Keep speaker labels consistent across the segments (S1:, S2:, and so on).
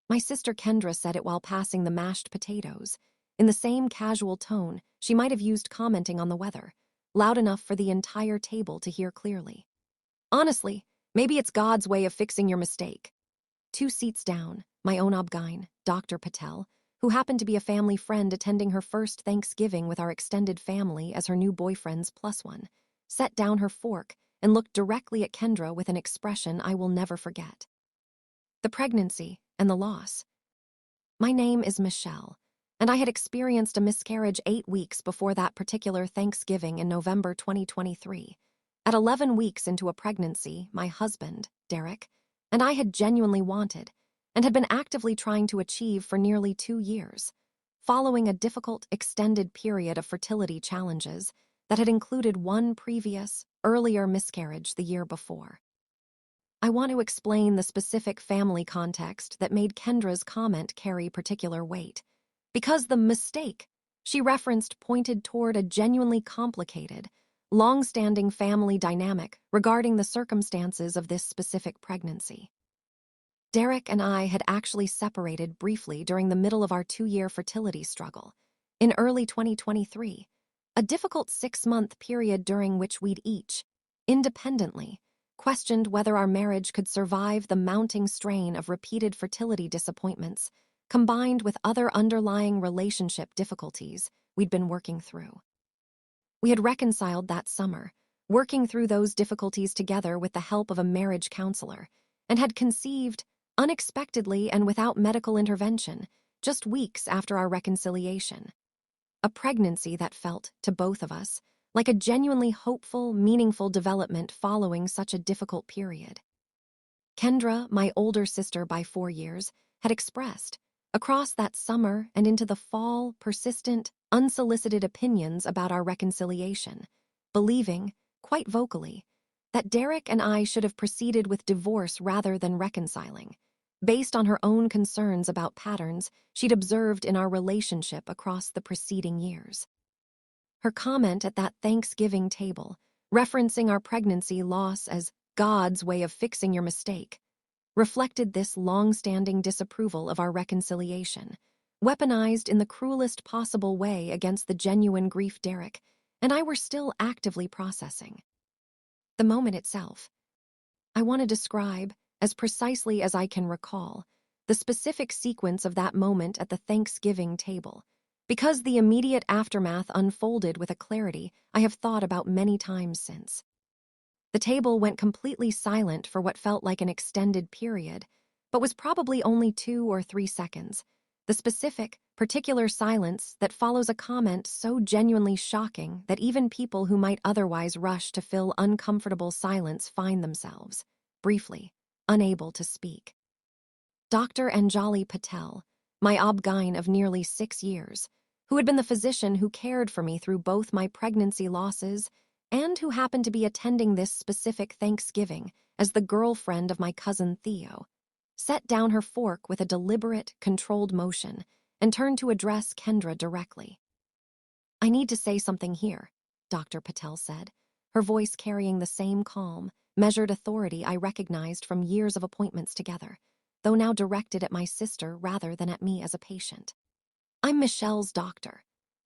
S1: My sister Kendra said it while passing the mashed potatoes. In the same casual tone she might have used commenting on the weather, loud enough for the entire table to hear clearly. Honestly, maybe it's God's way of fixing your mistake. 2 seats down, my own Obgyn, Dr. Patel, who happened to be a family friend attending her first Thanksgiving with our extended family as her new boyfriend's plus one, set down her fork and looked directly at Kendra with an expression I will never forget. The pregnancy and the loss. My name is Michelle, and I had experienced a miscarriage 8 weeks before that particular Thanksgiving in November 2023. At 11 weeks into a pregnancy, my husband, Derek, and I had genuinely wanted and had been actively trying to achieve for nearly 2 years, following a difficult, extended period of fertility challenges that had included one previous, earlier miscarriage the year before. I want to explain the specific family context that made Kendra's comment carry particular weight, because the mistake she referenced pointed toward a genuinely complicated, long-standing family dynamic regarding the circumstances of this specific pregnancy. Derek and I had actually separated briefly during the middle of our 2-year fertility struggle, in early 2023, a difficult 6-month period during which we'd each, independently, questioned whether our marriage could survive the mounting strain of repeated fertility disappointments, combined with other underlying relationship difficulties we'd been working through. We had reconciled that summer, working through those difficulties together with the help of a marriage counselor, and had conceived, unexpectedly and without medical intervention, just weeks after our reconciliation. A pregnancy that felt, to both of us, like a genuinely hopeful, meaningful development following such a difficult period. Kendra, my older sister by 4 years, had expressed, across that summer and into the fall, persistent, unsolicited opinions about our reconciliation, believing, quite vocally, that Derek and I should have proceeded with divorce rather than reconciling, based on her own concerns about patterns she'd observed in our relationship across the preceding years. Her comment at that Thanksgiving table, referencing our pregnancy loss as God's way of fixing your mistake, reflected this long-standing disapproval of our reconciliation, weaponized in the cruelest possible way against the genuine grief Derek and I were still actively processing. The moment itself. I want to describe, as precisely as I can recall, the specific sequence of that moment at the Thanksgiving table, because the immediate aftermath unfolded with a clarity I have thought about many times since. The table went completely silent for what felt like an extended period, but was probably only 2 or 3 seconds, the specific, particular silence that follows a comment so genuinely shocking that even people who might otherwise rush to fill uncomfortable silence find themselves, briefly, unable to speak. Dr. Anjali Patel, my Obgyn of nearly 6 years, who had been the physician who cared for me through both my pregnancy losses and who happened to be attending this specific Thanksgiving as the girlfriend of my cousin Theo, set down her fork with a deliberate, controlled motion and turned to address Kendra directly. "I need to say something here," Dr. Patel said, her voice carrying the same calm, measured authority I recognized from years of appointments together, though now directed at my sister rather than at me as a patient. "I'm Michelle's doctor.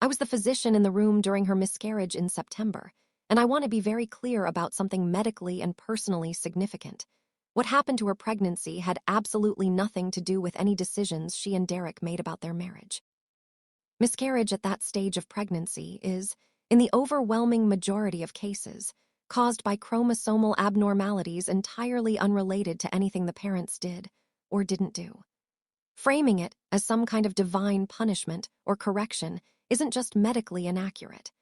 S1: I was the physician in the room during her miscarriage in September, and I want to be very clear about something medically and personally significant. What happened to her pregnancy had absolutely nothing to do with any decisions she and Derek made about their marriage. Miscarriage at that stage of pregnancy is, in the overwhelming majority of cases, caused by chromosomal abnormalities entirely unrelated to anything the parents did or didn't do. Framing it as some kind of divine punishment or correction isn't just medically inaccurate.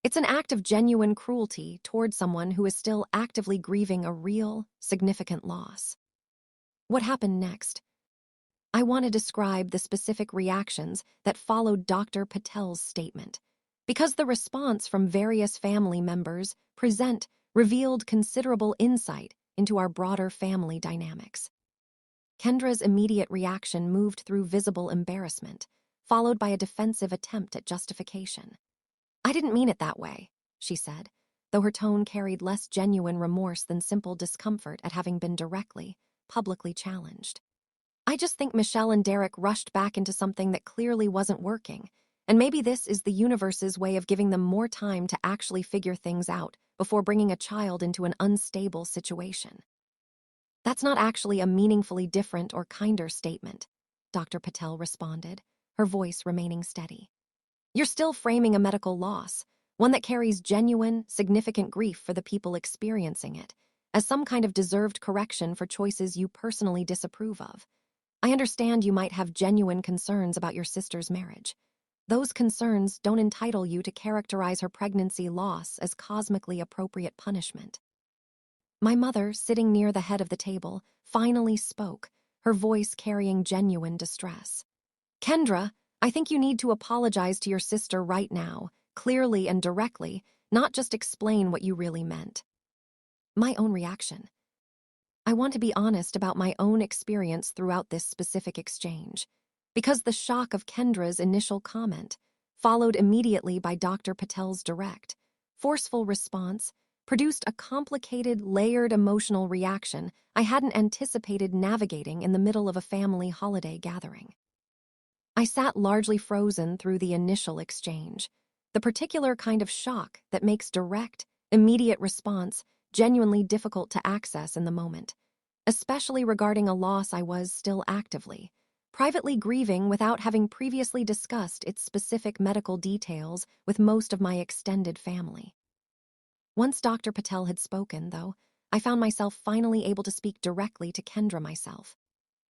S1: It's an act of genuine cruelty toward someone who is still actively grieving a real, significant loss." What happened next? I want to describe the specific reactions that followed Dr. Patel's statement, because the response from various family members revealed considerable insight into our broader family dynamics. Kendra's immediate reaction moved through visible embarrassment, followed by a defensive attempt at justification. "I didn't mean it that way," she said, though her tone carried less genuine remorse than simple discomfort at having been directly, publicly challenged. I just think Michelle and Derek rushed back into something that clearly wasn't working, and maybe this is the universe's way of giving them more time to actually figure things out before bringing a child into an unstable situation. That's not actually a meaningfully different or kinder statement, Dr. Patel responded, her voice remaining steady. You're still framing a medical loss, one that carries genuine, significant grief for the people experiencing it, as some kind of deserved correction for choices you personally disapprove of. I understand you might have genuine concerns about your sister's marriage. Those concerns don't entitle you to characterize her pregnancy loss as cosmically appropriate punishment. My mother, sitting near the head of the table, finally spoke, her voice carrying genuine distress. Kendra, I think you need to apologize to your sister right now, clearly and directly, not just explain what you really meant. My own reaction. I want to be honest about my own experience throughout this specific exchange, because the shock of Kendra's initial comment, followed immediately by Dr. Patel's direct, forceful response, produced a complicated, layered emotional reaction I hadn't anticipated navigating in the middle of a family holiday gathering. I sat largely frozen through the initial exchange, the particular kind of shock that makes direct, immediate response genuinely difficult to access in the moment, especially regarding a loss I was still actively, privately grieving without having previously discussed its specific medical details with most of my extended family. Once Dr. Patel had spoken, though, I found myself finally able to speak directly to Kendra myself.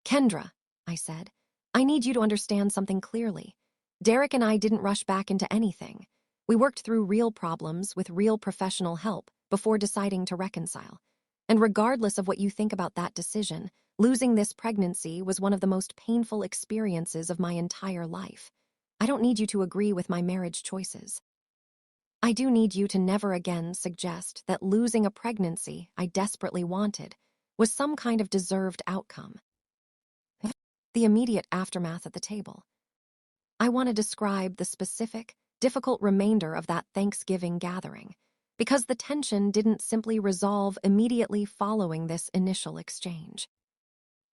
S1: Kendra, I said, I need you to understand something clearly. Derek and I didn't rush back into anything. We worked through real problems with real professional help before deciding to reconcile. And regardless of what you think about that decision, losing this pregnancy was one of the most painful experiences of my entire life. I don't need you to agree with my marriage choices. I do need you to never again suggest that losing a pregnancy I desperately wanted was some kind of deserved outcome. The immediate aftermath at the table. I want to describe the specific, difficult remainder of that Thanksgiving gathering, because the tension didn't simply resolve immediately following this initial exchange.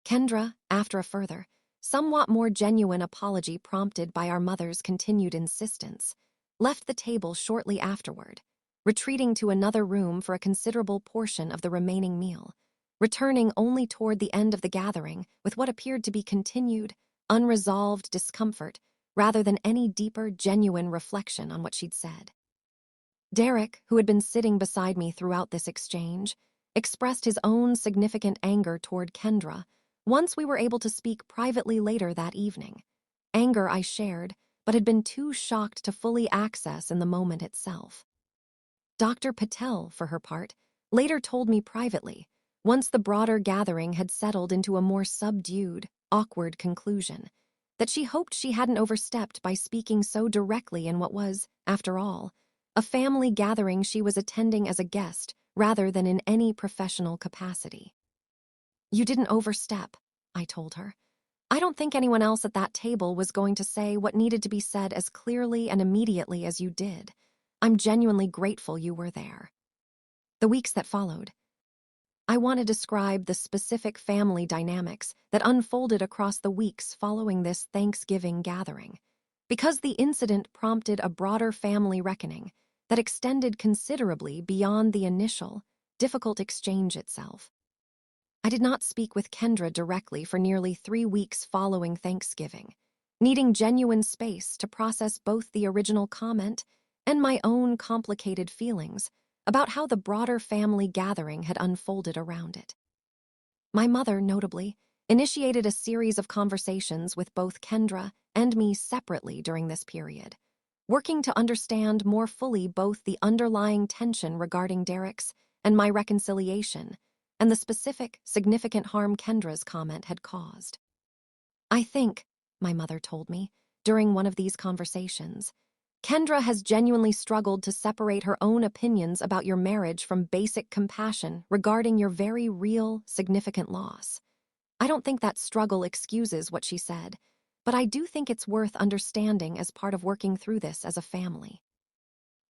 S1: Kendra, after a further, somewhat more genuine apology prompted by our mother's continued insistence, left the table shortly afterward, retreating to another room for a considerable portion of the remaining meal, returning only toward the end of the gathering with what appeared to be continued, unresolved discomfort rather than any deeper, genuine reflection on what she'd said. Derek, who had been sitting beside me throughout this exchange, expressed his own significant anger toward Kendra once we were able to speak privately later that evening. Anger I shared, but had been too shocked to fully access in the moment itself. Dr. Patel, for her part, later told me privately, once the broader gathering had settled into a more subdued, awkward conclusion, that she hoped she hadn't overstepped by speaking so directly in what was, after all, a family gathering she was attending as a guest rather than in any professional capacity. You didn't overstep, I told her. I don't think anyone else at that table was going to say what needed to be said as clearly and immediately as you did. I'm genuinely grateful you were there. The weeks that followed, I want to describe the specific family dynamics that unfolded across the weeks following this Thanksgiving gathering, because the incident prompted a broader family reckoning that extended considerably beyond the initial, difficult exchange itself. I did not speak with Kendra directly for nearly 3 weeks following Thanksgiving, needing genuine space to process both the original comment and my own complicated feelings about how the broader family gathering had unfolded around it. My mother, notably, initiated a series of conversations with both Kendra and me separately during this period, working to understand more fully both the underlying tension regarding Derek's and my reconciliation, and the specific, significant harm Kendra's comment had caused. I think, my mother told me, during one of these conversations, Kendra has genuinely struggled to separate her own opinions about your marriage from basic compassion regarding your very real, significant loss. I don't think that struggle excuses what she said, but I do think it's worth understanding as part of working through this as a family.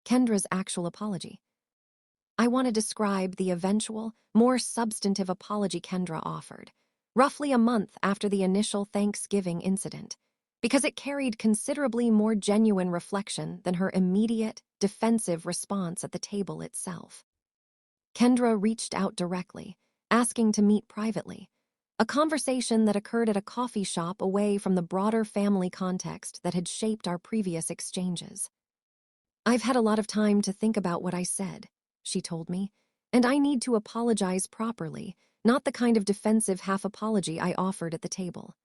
S1: Kendra's actual apology. I want to describe the eventual, more substantive apology Kendra offered, roughly a month after the initial Thanksgiving incident, because it carried considerably more genuine reflection than her immediate, defensive response at the table itself. Kendra reached out directly, asking to meet privately, a conversation that occurred at a coffee shop away from the broader family context that had shaped our previous exchanges. "I've had a lot of time to think about what I said," she told me, "and I need to apologize properly, not the kind of defensive half-apology I offered at the table.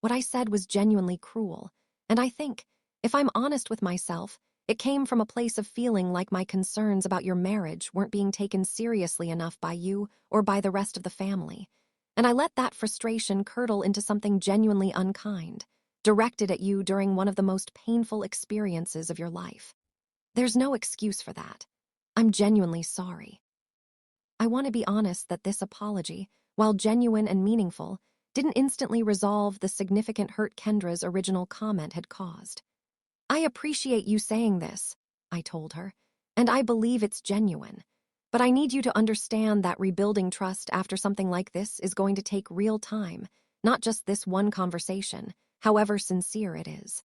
S1: What I said was genuinely cruel, and I think, if I'm honest with myself, it came from a place of feeling like my concerns about your marriage weren't being taken seriously enough by you or by the rest of the family, and I let that frustration curdle into something genuinely unkind, directed at you during one of the most painful experiences of your life. There's no excuse for that. I'm genuinely sorry. I want to be honest that this apology, while genuine and meaningful, didn't instantly resolve the significant hurt Kendra's original comment had caused. I appreciate you saying this," I told her, "and I believe it's genuine. But I need you to understand that rebuilding trust after something like this is going to take real time, not just this one conversation, however sincere it is."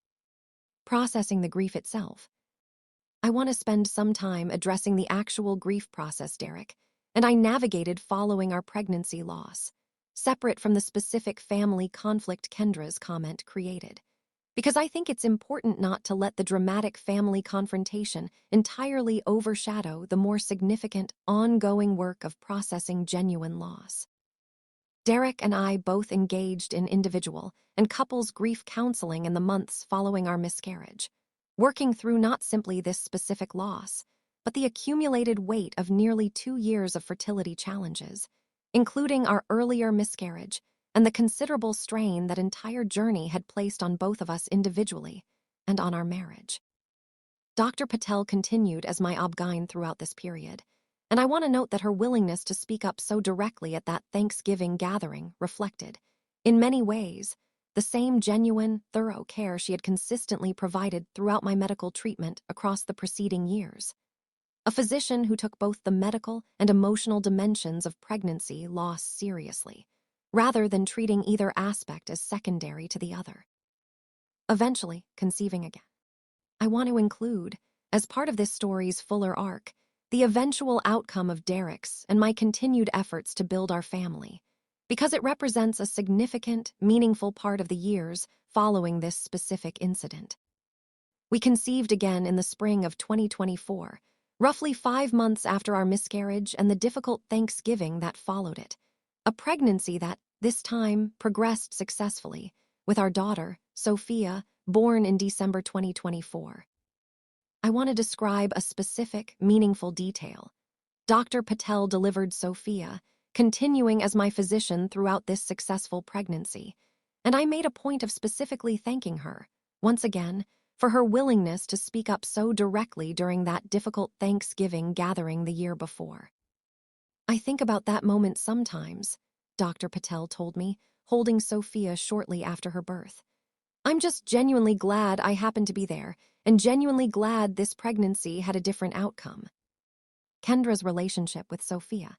S1: Processing the grief itself. I want to spend some time addressing the actual grief process, Derek, and I navigated following our pregnancy loss, separate from the specific family conflict Kendra's comment created, because I think it's important not to let the dramatic family confrontation entirely overshadow the more significant, ongoing work of processing genuine loss. Derek and I both engaged in individual and couples grief counseling in the months following our miscarriage, working through not simply this specific loss, but the accumulated weight of nearly 2 years of fertility challenges, including our earlier miscarriage and the considerable strain that entire journey had placed on both of us individually and on our marriage. Dr. Patel continued as my obgyn throughout this period, and I want to note that her willingness to speak up so directly at that Thanksgiving gathering reflected, in many ways, the same genuine, thorough care she had consistently provided throughout my medical treatment across the preceding years. A physician who took both the medical and emotional dimensions of pregnancy loss seriously, rather than treating either aspect as secondary to the other. Eventually, conceiving again. I want to include, as part of this story's fuller arc, the eventual outcome of Derek's and my continued efforts to build our family, because it represents a significant, meaningful part of the years following this specific incident. We conceived again in the spring of 2024, roughly 5 months after our miscarriage and the difficult Thanksgiving that followed it, a pregnancy that, this time, progressed successfully, with our daughter, Sophia, born in December 2024. I want to describe a specific, meaningful detail. Dr. Patel delivered Sophia, continuing as my physician throughout this successful pregnancy, and I made a point of specifically thanking her, once again, for her willingness to speak up so directly during that difficult Thanksgiving gathering the year before. "I think about that moment sometimes," Dr. Patel told me, holding Sophia shortly after her birth. "I'm just genuinely glad I happened to be there, and genuinely glad this pregnancy had a different outcome." Kendra's relationship with Sophia.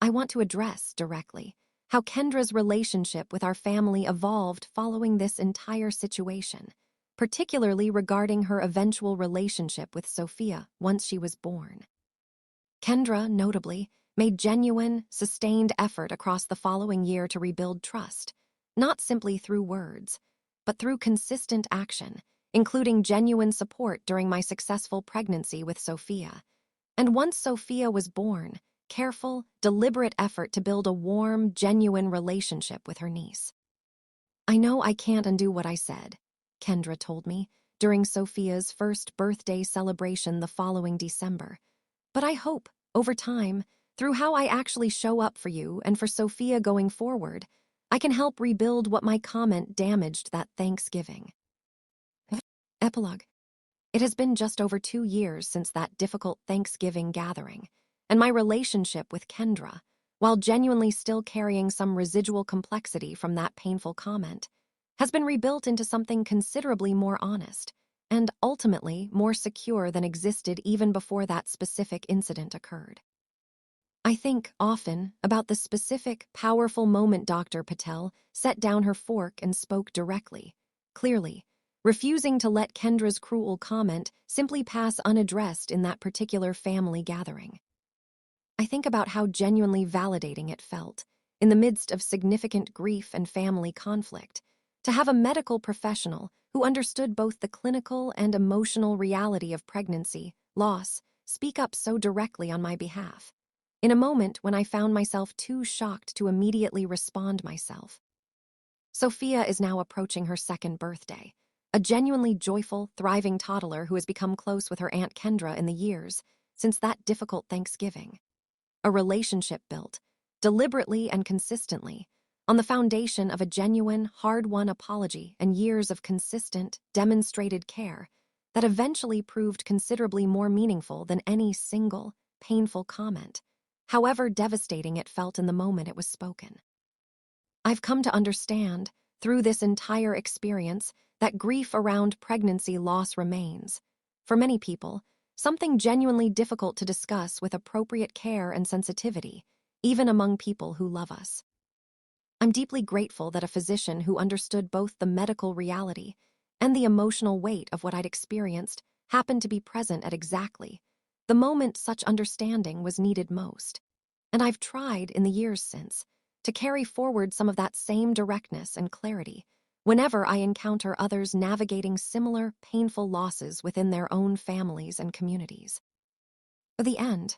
S1: I want to address directly how Kendra's relationship with our family evolved following this entire situation, particularly regarding her eventual relationship with Sophia once she was born. Kendra, notably, made genuine, sustained effort across the following year to rebuild trust, not simply through words, but through consistent action, including genuine support during my successful pregnancy with Sophia. And once Sophia was born, careful, deliberate effort to build a warm, genuine relationship with her niece. "I know I can't undo what I said," Kendra told me during Sophia's first birthday celebration the following December. "But I hope, over time, through how I actually show up for you and for Sophia going forward, I can help rebuild what my comment damaged that Thanksgiving." Epilogue. It has been just over 2 years since that difficult Thanksgiving gathering, and my relationship with Kendra, while genuinely still carrying some residual complexity from that painful comment, has been rebuilt into something considerably more honest and ultimately more secure than existed even before that specific incident occurred. I think often about the specific, powerful moment Dr. Patel set down her fork and spoke directly, clearly, refusing to let Kendra's cruel comment simply pass unaddressed in that particular family gathering. I think about how genuinely validating it felt, in the midst of significant grief and family conflict, to have a medical professional who understood both the clinical and emotional reality of pregnancy, loss, speak up so directly on my behalf, in a moment when I found myself too shocked to immediately respond myself. Sophia is now approaching her second birthday, a genuinely joyful, thriving toddler who has become close with her Aunt Kendra in the years since that difficult Thanksgiving. A relationship built, deliberately and consistently, on the foundation of a genuine, hard-won apology and years of consistent, demonstrated care that eventually proved considerably more meaningful than any single, painful comment, however devastating it felt in the moment it was spoken. I've come to understand, through this entire experience, that grief around pregnancy loss remains, for many people, something genuinely difficult to discuss with appropriate care and sensitivity, even among people who love us. I'm deeply grateful that a physician who understood both the medical reality and the emotional weight of what I'd experienced happened to be present at exactly the moment such understanding was needed most. And I've tried, in the years since, to carry forward some of that same directness and clarity whenever I encounter others navigating similar, painful losses within their own families and communities. In the end,